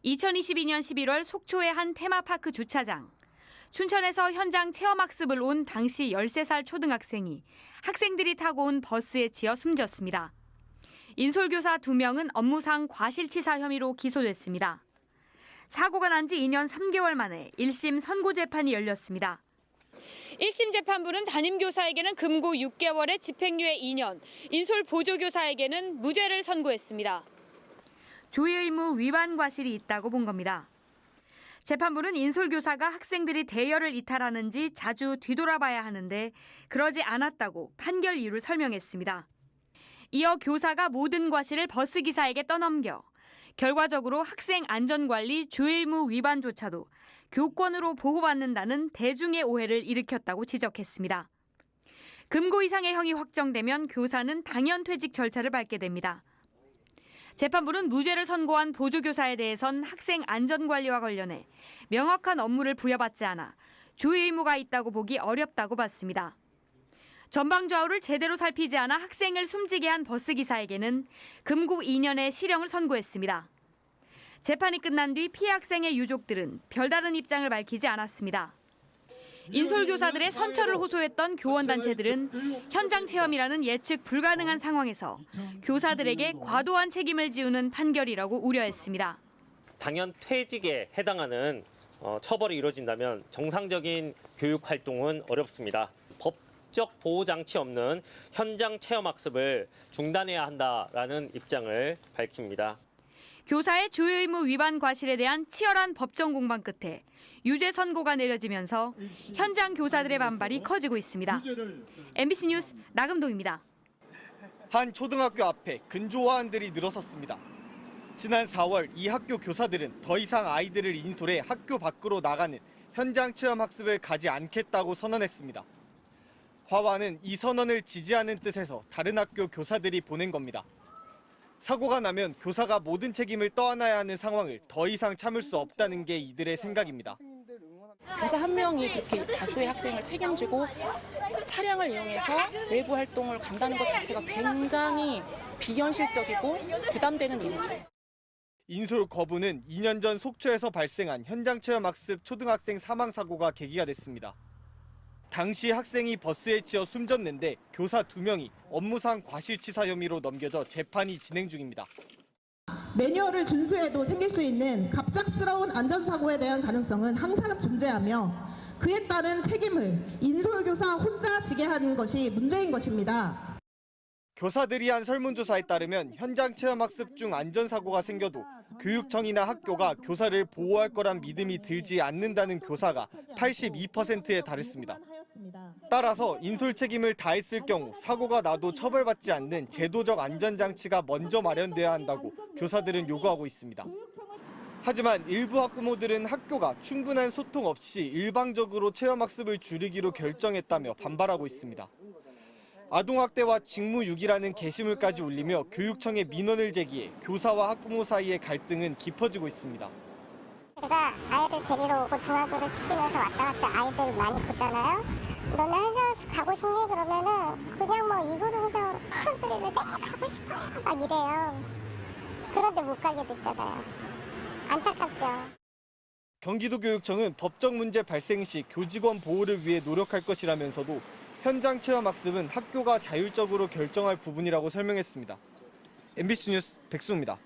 2022년 11월 속초의 한 테마파크 주차장. 춘천에서 현장 체험학습을 온 당시 13살 초등학생이 학생들이 타고 온 버스에 치여 숨졌습니다. 인솔교사 2명은 업무상 과실치사 혐의로 기소됐습니다. 사고가 난 지 2년 3개월 만에 1심 선고 재판이 열렸습니다. 1심 재판부는 담임교사에게는 금고 6개월에 집행유예 2년, 인솔 보조교사에게는 무죄를 선고했습니다. 조의 의무 위반 과실이 있다고 본 겁니다. 재판부는 인솔교사가 학생들이 대여를 이탈하는지 자주 뒤돌아봐야 하는데 그러지 않았다고 판결 이유를 설명했습니다. 이어 교사가 모든 과실을 버스기사에게 떠넘겨 결과적으로 학생 안전관리 조의무 위반조차도 교권으로 보호받는다는 대중의 오해를 일으켰다고 지적했습니다. 금고 이상의 형이 확정되면 교사는 당연퇴직 절차를 밟게 됩니다. 재판부는 무죄를 선고한 보조교사에 대해선 학생 안전관리와 관련해 명확한 업무를 부여받지 않아 조의 의무가 있다고 보기 어렵다고 봤습니다. 전방좌우를 제대로 살피지 않아 학생을 숨지게 한 버스기사에게는 금고 2년의 실형을 선고했습니다. 재판이 끝난 뒤 피해 학생의 유족들은 별다른 입장을 밝히지 않았습니다. 인솔교사들의 선처를 호소했던 교원단체들은 현장 체험이라는 예측 불가능한 상황에서 교사들에게 과도한 책임을 지우는 판결이라고 우려했습니다. 당연 퇴직에 해당하는 처벌이 이루어진다면 정상적인 교육 활동은 어렵습니다. 법적 보호 장치 없는 현장 체험 학습을 중단해야 한다라는 입장을 밝힙니다. 교사의 조의 의무 위반 과실에 대한 치열한 법정 공방 끝에 유죄 선고가 내려지면서 현장 교사들의 반발이 커지고 있습니다. MBC 뉴스 나금동입니다. 한 초등학교 앞에 근조화환들이 늘어섰습니다. 지난 4월 이 학교 교사들은 더 이상 아이들을 인솔해 학교 밖으로 나가는 현장 체험 학습을 가지 않겠다고 선언했습니다. 화환은 이 선언을 지지하는 뜻에서 다른 학교 교사들이 보낸 겁니다. 사고가 나면 교사가 모든 책임을 떠안아야 하는 상황을 더 이상 참을 수 없다는 게 이들의 생각입니다. 교사 한 명이 그렇게 다수의 학생을 책임지고 차량을 이용해서 외부 활동을 간다는 것 자체가 굉장히 비현실적이고 부담되는 일이죠. 인솔 거부는 2년 전 속초에서 발생한 현장 체험 학습 초등학생 사망 사고가 계기가 됐습니다. 당시 학생이 버스에 치여 숨졌는데 교사 2명이 업무상 과실치사 혐의로 넘겨져 재판이 진행 중입니다. 매뉴얼을 준수해도 생길 수 있는 갑작스러운 안전사고에 대한 가능성은 항상 존재하며 그에 따른 책임을 인솔교사 혼자 지게 하는 것이 문제인 것입니다. 교사들이 한 설문조사에 따르면 현장 체험학습 중 안전사고가 생겨도 교육청이나 학교가 교사를 보호할 거란 믿음이 들지 않는다는 교사가 82%에 달했습니다. 따라서 인솔 책임을 다했을 경우 사고가 나도 처벌받지 않는 제도적 안전장치가 먼저 마련돼야 한다고 교사들은 요구하고 있습니다. 하지만 일부 학부모들은 학교가 충분한 소통 없이 일방적으로 체험학습을 줄이기로 결정했다며 반발하고 있습니다. 아동학대와 직무유기라는 게시물까지 올리며 교육청에 민원을 제기해 교사와 학부모 사이의 갈등은 깊어지고 있습니다. 제가 아이를 데리러 오고 등하교를 시키면서 왔다 갔다 아이들 많이 보잖아요. 너네 현장 가고 싶니? 그러면은 그냥 뭐 이구동성으로 큰 소리를 내가 가고 싶어 막 이래요. 그런데 못 가게 됐잖아요. 안타깝죠. 경기도교육청은 법적 문제 발생 시 교직원 보호를 위해 노력할 것이라면서도 현장 체험 학습은 학교가 자율적으로 결정할 부분이라고 설명했습니다. MBC 뉴스 백수입니다.